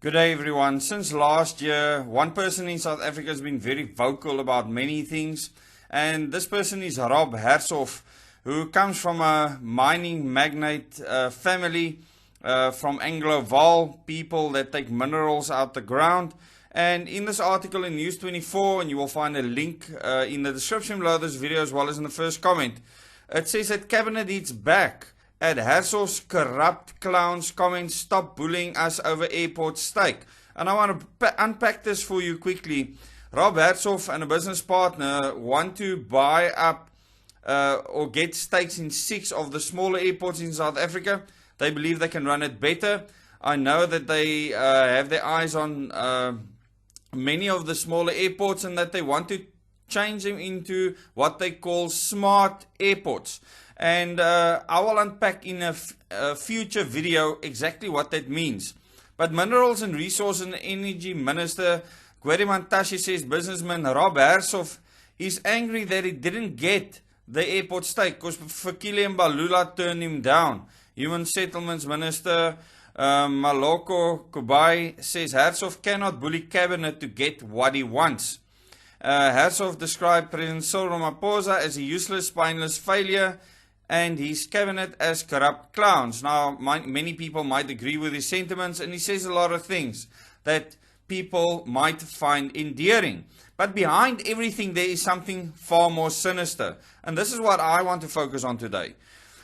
Good day everyone. Since last year, one person in South Africa has been very vocal about many things, and this person is Rob Hersov, who comes from a mining magnate family from Anglo-Val, people that take minerals out the ground. And in this article in News 24, and you will find a link in the description below this video as well as in the first comment, it says that Cabinet eats back at Hersov's corrupt clowns comments, stop bullying us over airport stake. And I want to unpack this for you quickly. Rob Hersov and a business partner want to buy up or get stakes in 6 of the smaller airports in South Africa. They believe they can run it better. I know that they have their eyes on many of the smaller airports and that they want to change them into what they call smart airports. And I will unpack in a future video exactly what that means. But Minerals and Resources and Energy Minister Mantashe says businessman Rob Hersov is angry that he didn't get the airport stake because Fikile Mbalula turned him down. Human Settlements Minister Maloko Kubai says Hersov cannot bully cabinet to get what he wants. Hersov described President Cyril Ramaphosa as a useless, spineless failure and his cabinet as corrupt clowns. Now, many people might agree with his sentiments, and he says a lot of things that people might find endearing. But behind everything, there is something far more sinister. And this is what I want to focus on today.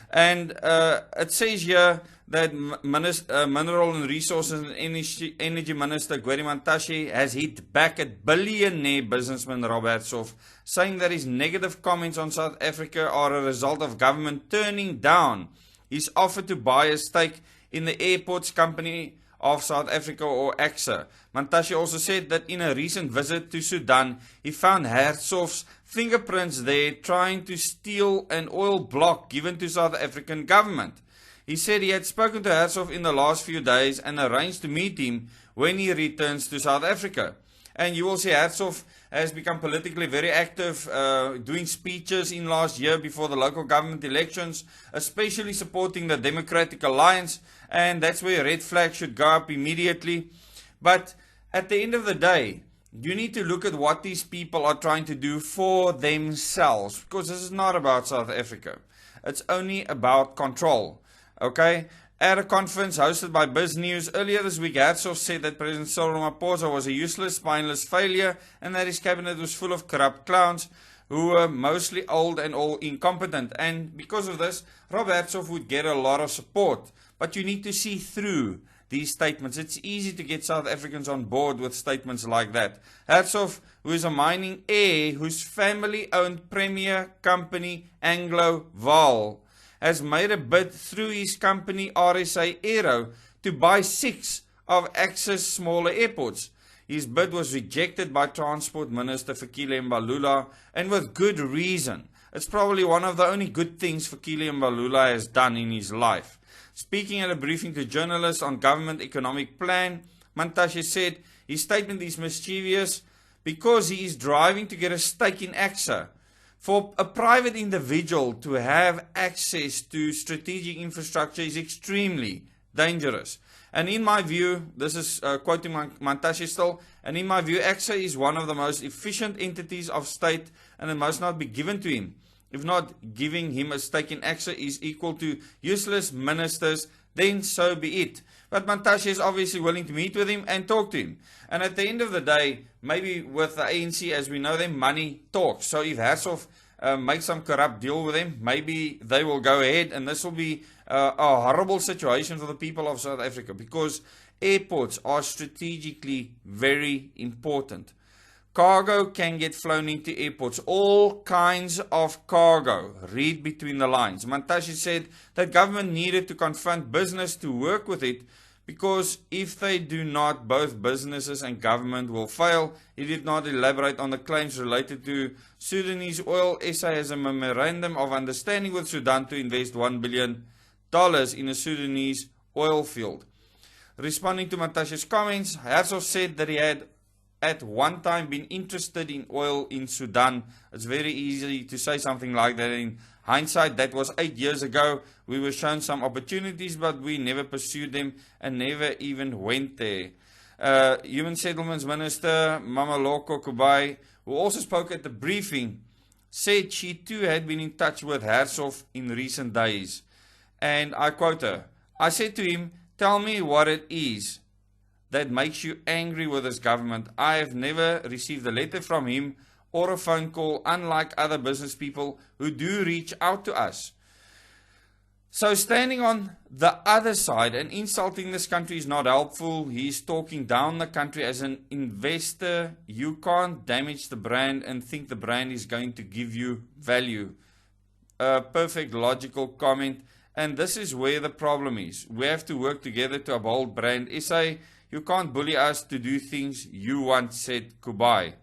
And it says here that Mineral and Resources and Energy Minister Mantashe has hit back at billionaire businessman Rob Hersov, saying that his negative comments on South Africa are a result of government turning down his offer to buy a stake in the Airports Company of South Africa, or AXA. Mantashe also said that in a recent visit to Sudan, he found Hersov's fingerprints there trying to steal an oil block given to South African government. He said he had spoken to Hersov in the last few days and arranged to meet him when he returns to South Africa. And you will see Hersov has become politically very active, doing speeches in last year before the local government elections, especially supporting the Democratic Alliance, and that's where a red flag should go up immediately. But at the end of the day, you need to look at what these people are trying to do for themselves, because this is not about South Africa. It's only about control. Okay? At a conference hosted by BizNews earlier this week, Hersov said that President Cyril Ramaphosa was a useless, spineless failure and that his cabinet was full of corrupt clowns who were mostly old and all incompetent. And because of this, Rob Hersov would get a lot of support. But you need to see through these statements. It's easy to get South Africans on board with statements like that. Hersov, who is a mining heir whose family-owned premier company, Anglo-Val, has made a bid through his company RSA Aero to buy 6 of AXA's smaller airports. His bid was rejected by Transport Minister Fikile Mbalula, and with good reason. It's probably one of the only good things Fikile Mbalula has done in his life. Speaking at a briefing to journalists on government economic plan, Mantashe said his statement is mischievous because he is driving to get a stake in AXA. For a private individual to have access to strategic infrastructure is extremely dangerous. And in my view, this is quoting Mantashe still, and in my view, AXA is one of the most efficient entities of state and it must not be given to him. If not, giving him a stake in AXA is equal to useless ministers, then so be it. But Mantashe is obviously willing to meet with him and talk to him. And at the end of the day, maybe with the ANC as we know them, money talks. So if Hersov makes some corrupt deal with them, maybe they will go ahead, and this will be a horrible situation for the people of South Africa because airports are strategically very important. Cargo can get flown into airports, all kinds of cargo. Read between the lines. Mantashe said that government needed to confront business to work with it because if they do not, both businesses and government will fail. He did not elaborate on the claims related to Sudanese oil. SA has a memorandum of understanding with Sudan to invest $1 billion in a Sudanese oil field. Responding to Mantashe's comments, Hersov said that he had at one time been interested in oil in Sudan. It's very easy to say something like that in hindsight. That was 8 years ago. We were shown some opportunities, but we never pursued them and never even went there. Human Settlements Minister Mameloko Kubai, who also spoke at the briefing, said she too had been in touch with Hersov in recent days. And I quote her, "I said to him, tell me what it is that makes you angry with this government. I have never received a letter from him or a phone call, unlike other business people who do reach out to us." So standing on the other side and insulting this country is not helpful. He's talking down the country. As an investor, you can't damage the brand and think the brand is going to give you value. A perfect logical comment. And this is where the problem is. We have to work together to uphold brand SA. You can't bully us to do things you want, said Kubai.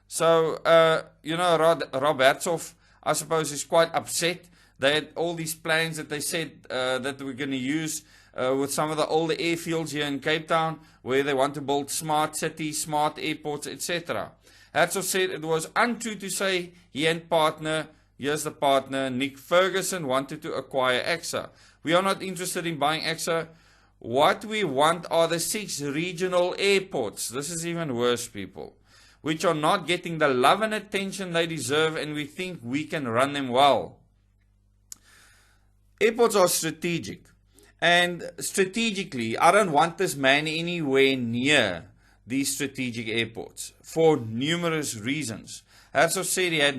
So, Rob Hersov, I suppose, is quite upset. They had all these plans that they said that they were going to use with some of the older airfields here in Cape Town, where they want to build smart cities, smart airports, etc. Hersov said it was untrue to say he and partner, here's the partner, Nick Ferguson, wanted to acquire AXA. We are not interested in buying AXA. What we want are the 6 regional airports. This is even worse, people, which are not getting the love and attention they deserve, and we think we can run them well. Airports are strategic, and strategically, I don't want this man anywhere near these strategic airports for numerous reasons. Hersov said he had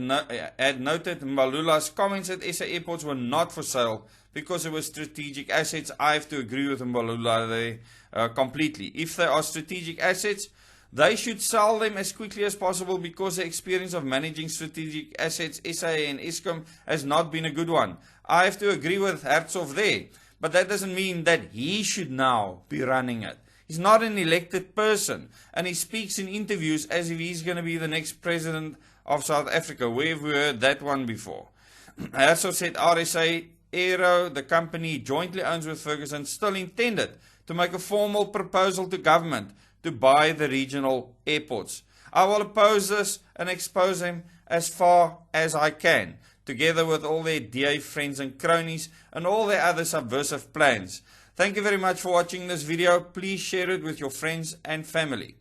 noted Mbalula's comments that SA airports were not for sale because they were strategic assets. I have to agree with Mbalula there completely. If they are strategic assets, they should sell them as quickly as possible, because the experience of managing strategic assets, SA and Eskom, has not been a good one. I have to agree with Hersov there, but that doesn't mean that he should now be running it. He's not an elected person, and he speaks in interviews as if he's going to be the next president of South Africa. Where have we heard that one before? Hersov said RSA Aero, the company he jointly owns with Ferguson, still intended to make a formal proposal to government to buy the regional airports. I will oppose this and expose them as far as I can, together with all their DA friends and cronies and all their other subversive plans. Thank you very much for watching this video. Please share it with your friends and family.